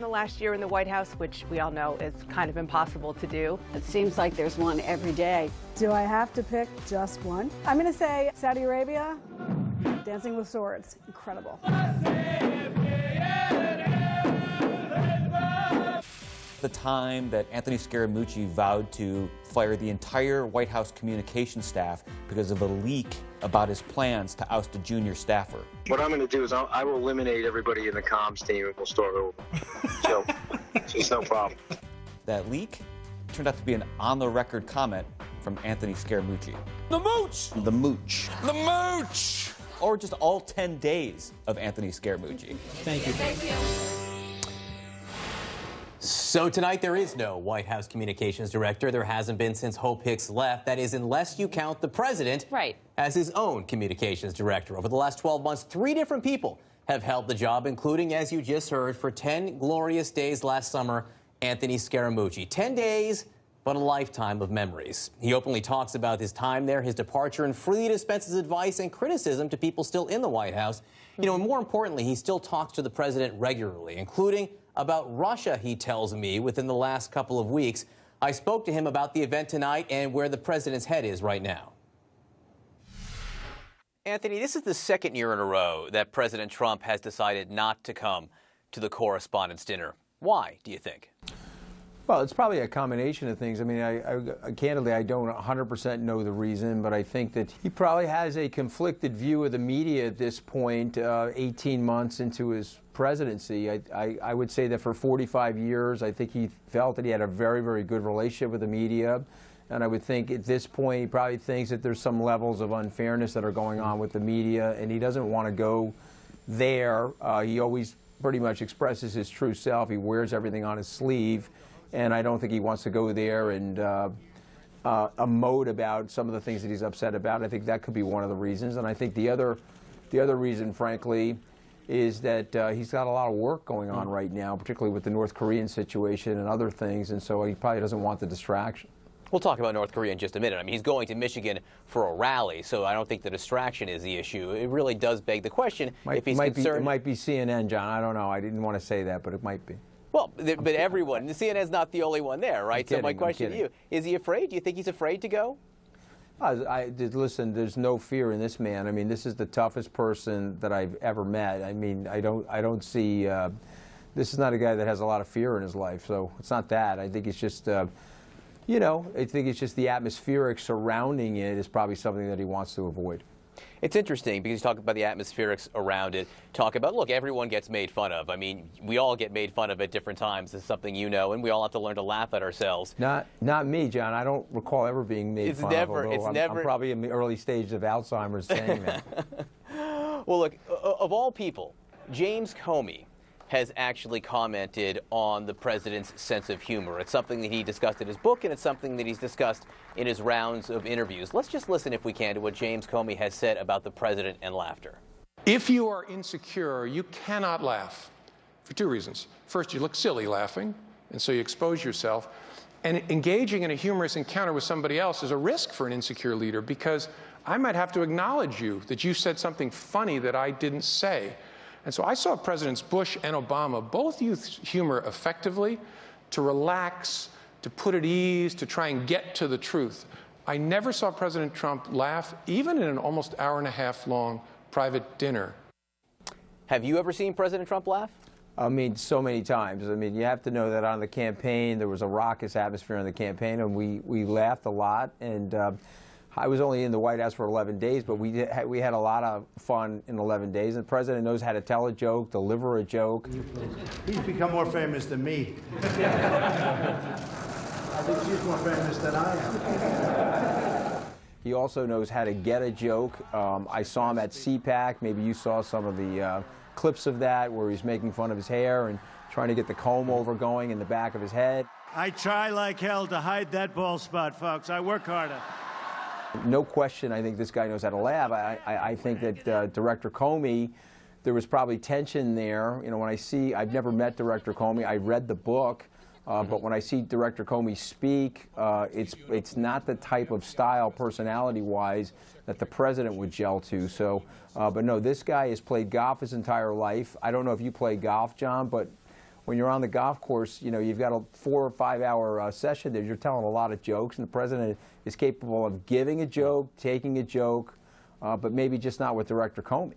The last year in the White House, which we all know is kind of impossible to do. It seems like there's one every day. Do I have to pick just one? I'm going to say Saudi Arabia, Dancing with Swords. Incredible. The time that Anthony Scaramucci vowed to fire the entire White House communication staff because of a leak about his plans to oust a junior staffer. What I'm going to do is I will eliminate everybody in the comms team and we'll start over. So it's no problem. That leak turned out to be an on-the-record comment from Anthony Scaramucci. The mooch! The mooch. The mooch! Or just all 10 days of Anthony Scaramucci. Thank you. Thank you. So tonight there is no White House communications director. There hasn't been since Hope Hicks left. That is, unless you count the president as his own communications director. Over the last 12 months, 3 different people have held the job, including, as you just heard, for 10 glorious days last summer, Anthony Scaramucci. 10 days, but a lifetime of memories. He openly talks about his time there, his departure, and freely dispenses advice and criticism to people still in the White House. You know, and more importantly, he still talks to the president regularly, including about Russia, he tells me, within the last couple of weeks. I spoke to him about the event tonight and where the president's head is right now. Anthony, this is the second year in a row that President Trump has decided not to come to the Correspondents' Dinner. Why, do you think? Well, it's probably a combination of things. I mean, candidly, I don't 100% know the reason, but I think that he probably has a conflicted view of the media at this point, 18 months into his presidency. I would say that for 45 years, I think he felt that he had a very, very good relationship with the media. And I would think at this point, he probably thinks that there's some levels of unfairness that are going on with the media, and he doesn't want to go there. He always pretty much expresses his true self. He wears everything on his sleeve. And I don't think he wants to go there and emote about some of the things that he's upset about. I think that could be one of the reasons. And I think the other reason, frankly, is that he's got a lot of work going on right now, particularly with the North Korean situation and other things. And so he probably doesn't want the distraction. We'll talk about North Korea in just a minute. I mean, he's going to Michigan for a rally, so I don't think the distraction is the issue. It really does beg the question if he's concerned. It might be CNN, John. I don't know. I didn't want to say that, but it might be. Well, but everyone, the CNN's not the only one there, right? So my question to you, is he afraid? Do you think he's afraid to go? Listen, there's no fear in this man. I mean, this is the toughest person that I've ever met. I mean, I don't see, this is not a guy that has a lot of fear in his life, so it's not that. I think it's just, you know, I think it's just the atmospheric surrounding it is probably something that he wants to avoid. It's interesting because you talk about the atmospherics around it. Talk about, look, everyone gets made fun of. I mean, we all get made fun of at different times. It's something you know, and we all have to learn to laugh at ourselves. Not me, John. I don't recall ever being made fun of. I'm probably in the early stages of Alzheimer's saying that. Well, look, of all people, James Comey has actually commented on the president's sense of humor. It's something that he discussed in his book, and it's something that he's discussed in his rounds of interviews. Let's just listen, if we can, to what James Comey has said about the president and laughter. If you are insecure, you cannot laugh for 2 reasons. First, you look silly laughing, and so you expose yourself. And engaging in a humorous encounter with somebody else is a risk for an insecure leader, because I might have to acknowledge you, that you said something funny that I didn't say. And so I saw Presidents Bush and Obama both use humor effectively to relax, to put at ease, to try and get to the truth. I never saw President Trump laugh, even in an almost hour-and-a-half long private dinner. Have you ever seen President Trump laugh? I mean, so many times. I mean, you have to know that on the campaign, there was a raucous atmosphere on the campaign, and we laughed a lot. And I was only in the White House for 11 days, but we had a lot of fun in 11 days. And the president knows how to tell a joke, deliver a joke. He's become more famous than me. I think she's more famous than I am. He also knows how to get a joke. I saw him at CPAC. Maybe you saw some of the clips of that where he's making fun of his hair and trying to get the comb over going in the back of his head. I try like hell to hide that bald spot, folks. I work harder. No question, I think this guy knows how to laugh. I think that Director Comey, there was probably tension there. You know, when I've never met Director Comey. I read the book, but when I see Director Comey speak, it's not the type of style, personality-wise, that the president would gel to. So, but no, this guy has played golf his entire life. I don't know if you play golf, John, but when you're on the golf course, you know, you've got a 4 or 5 hour session there. You're telling a lot of jokes, and the president is capable of giving a joke, taking a joke, but maybe just not with Director Comey.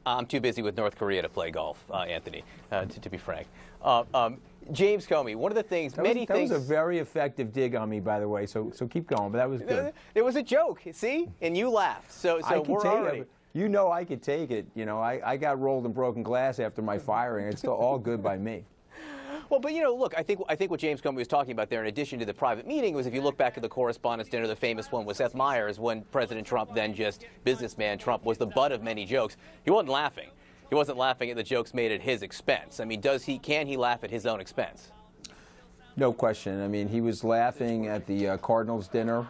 I'm too busy with North Korea to play golf, Anthony, to be frank. James Comey, one of the things, That was a very effective dig on me, by the way, so keep going, but that was good. It was a joke, see? And you laughed, so we're already... You know I could take it. You know, I got rolled in broken glass after my firing. It's still all good by me. Well, but, you know, look, I think what James Comey was talking about there, in addition to the private meeting, was if you look back at the Correspondents' Dinner, the famous one with Seth Meyers, when President Trump, then just businessman Trump, was the butt of many jokes. He wasn't laughing. He wasn't laughing at the jokes made at his expense. I mean, can he laugh at his own expense? No question. I mean, he was laughing at the Cardinals' dinner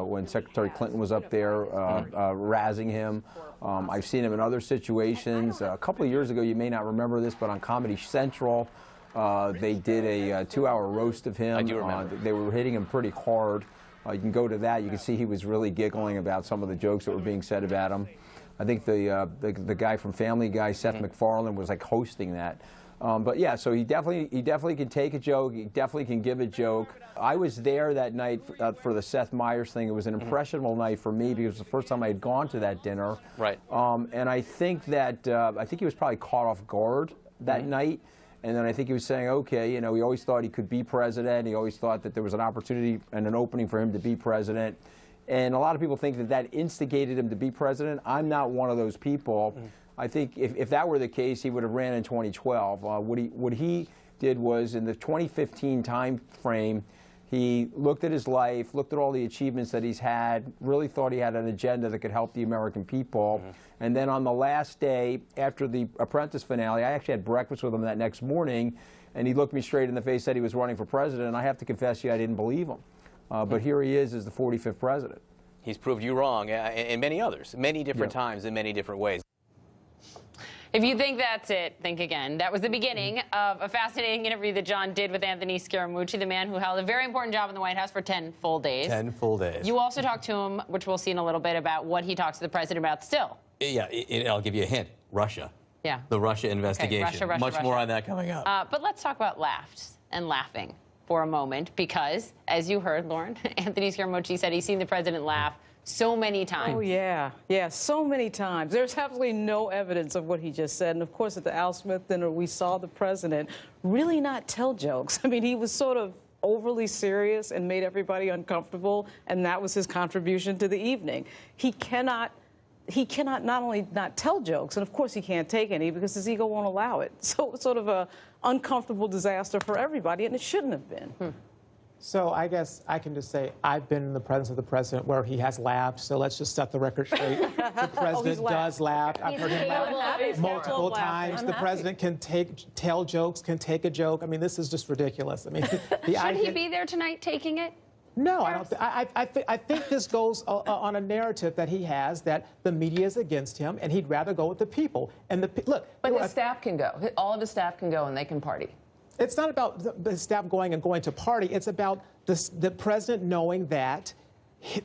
when Secretary Clinton was up there razzing him. I've seen him in other situations. A couple of years ago, you may not remember this, but on Comedy Central, they did a 2-hour roast of him. I do remember. They were hitting him pretty hard. You can go to that. You can see he was really giggling about some of the jokes that were being said about him. I think the guy from Family Guy, Seth MacFarlane, was like hosting that. But yeah, so he definitely can take a joke. He definitely can give a joke. I was there that night for the Seth Meyers thing. It was an impressionable night for me because it was the first time I had gone to that dinner. Right. And I think that he was probably caught off guard that night. And then I think he was saying, okay, you know, he always thought he could be president. He always thought that there was an opportunity and an opening for him to be president. And a lot of people think that that instigated him to be president. I'm not one of those people. I think if that were the case, he would have ran in 2012. What he did was, in the 2015 time frame, he looked at his life, looked at all the achievements that he's had, really thought he had an agenda that could help the American people. And then on the last day, after the Apprentice finale, I actually had breakfast with him that next morning, and he looked me straight in the face, said he was running for president, and I have to confess to you, I didn't believe him. But here he is as the 45th president. He's proved you wrong, and many others, many different times in many different ways. If you think that's it, think again. That was the beginning of a fascinating interview that John did with Anthony Scaramucci, the man who held a very important job in the White House for 10 full days. 10 full days. You also talked to him, which we'll see in a little bit, about what he talks to the president about still. Yeah, I'll give you a hint. Russia. Yeah. The Russia investigation. Okay, Russia, Much more on that coming up. But let's talk about laughs and laughing for a moment, because, as you heard, Lauren, Anthony Scaramucci said he's seen the president laugh so many times. Oh, yeah. Yeah, so many times. There's absolutely no evidence of what he just said. And, of course, at the Al Smith dinner, we saw the president really not tell jokes. I mean, he was sort of overly serious and made everybody uncomfortable, and that was his contribution to the evening. He cannot not only not tell jokes, and, of course, he can't take any because his ego won't allow it. So it's sort of a uncomfortable disaster for everybody, and it shouldn't have been. So I guess I can just say I've been in the presence of the president where he has laughed, so let's just set the record straight. The president does laugh. I've heard him laugh multiple times. The president can tell jokes, can take a joke. I mean, this is just ridiculous. I mean, should he be there tonight taking it? No, I don't. I think this goes on a narrative that he has that the media is against him, and he'd rather go with the people. And look, but his staff can go. All of his staff can go, and they can party. It's not about the staff going to party. It's about the president knowing that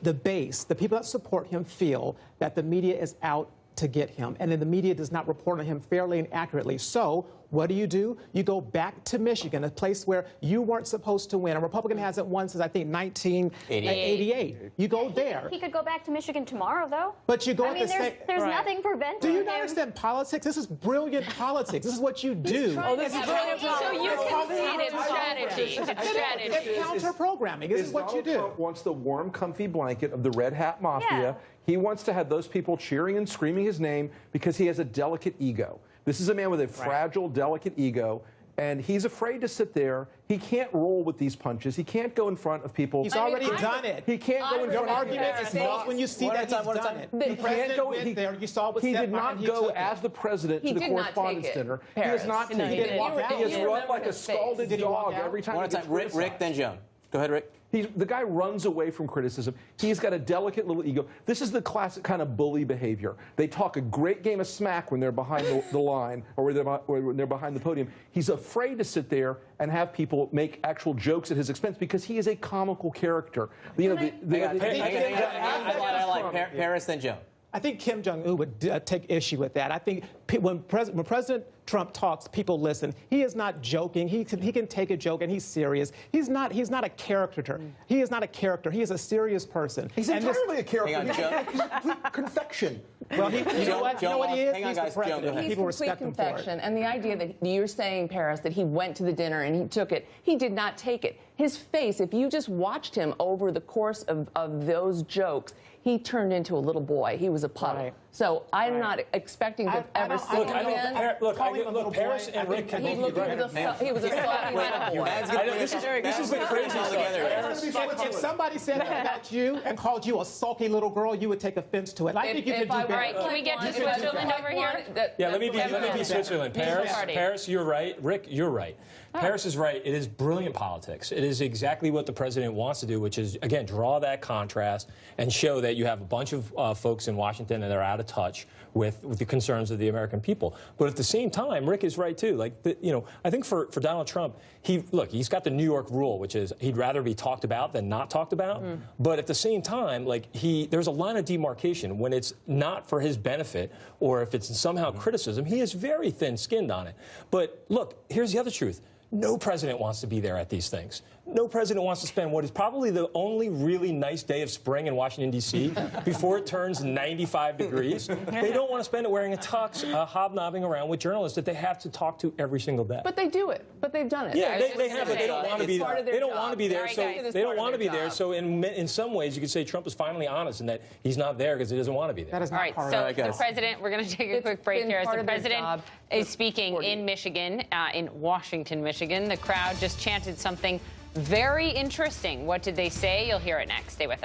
the base, the people that support him, feel that the media is out to get him, and then the media does not report on him fairly and accurately. So what do? You go back to Michigan, a place where you weren't supposed to win. A Republican hasn't won since, I think, 1988. You go there. He could go back to Michigan tomorrow, though. But you go I mean, there's nothing preventing Do you not understand politics? This is brilliant politics. This is what you do. Oh, this is brilliant. So you can see it in strategy. It's counter-programming. This is what you do. Trump wants the warm, comfy blanket of the Red Hat Mafia. Yeah. He wants to have those people cheering and screaming his name because he has a delicate ego. This is a man with a fragile, delicate ego, and he's afraid to sit there. He can't roll with these punches. He can't go in front of people. He's already done it. He can't go in front of Your argument is false when you see that he's done it. He can't go. He did not go as the president to the Correspondents' Dinner. He has not taken it. He has run like a scalded dog every time he gets criticized. Rick, then Joan. Go ahead, Rick. The guy runs away from criticism. He's got a delicate little ego. This is the classic kind of bully behavior. They talk a great game of smack when they're behind the line or when they're behind the podium. He's afraid to sit there and have people make actual jokes at his expense because he is a comical character. Paris, then Joan. I think Kim Jong-un would take issue with that. I think when President Trump talks, people listen. He is not joking. He can take a joke and he's serious. He's not a caricature. He is not a character. He is a serious person. He's entirely a character. He's a complete confection. Well, you know what he is? Hang on, He's guys. the president. He's People complete respect him for it. confection. And the idea that you're saying, Paris, that he went to the dinner and he took it, he did not take it. His face, if you just watched him over the course of those jokes, he turned into a little boy. He was a puddle. Right. So I'm not expecting to ever see him again. Look, Paris and Rick can both be right. He was a sloppy little boy. This is the crazy stuff. If somebody said that about you and called you a sulky little girl, you would take offense to it. I think you could do better. All right, can we get to Switzerland over here? Yeah, let me be Switzerland. Paris, you're right. Rick, you're right. Paris is right. It is brilliant politics. It is exactly what the president wants to do, which is, again, draw that contrast and show that you have a bunch of folks in Washington that are out of touch with the concerns of the American people. But at the same time, Rick is right, too. Like, I think for Donald Trump, he's got the New York rule, which is he'd rather be talked about than not talked about. But at the same time, there's a line of demarcation when it's not for his benefit or if it's somehow criticism. He is very thin-skinned on it. But look, here's the other truth. No president wants to be there at these things. No president wants to spend what is probably the only really nice day of spring in Washington, D.C. before it turns 95 degrees. They don't want to spend it wearing a tux, hobnobbing around with journalists that they have to talk to every single day. But they do it. But they've done it. Yeah, they have, but they don't want to be there. They don't want to be there, so they don't want to be there. So in some ways, you could say Trump is finally honest in that he's not there because he doesn't want to be there. That is not All right, part so of it. the president, we're going to take a quick break here. As the president is speaking in Michigan, in Washington, Michigan, the crowd just chanted something very interesting. What did they say? You'll hear it next. Stay with us.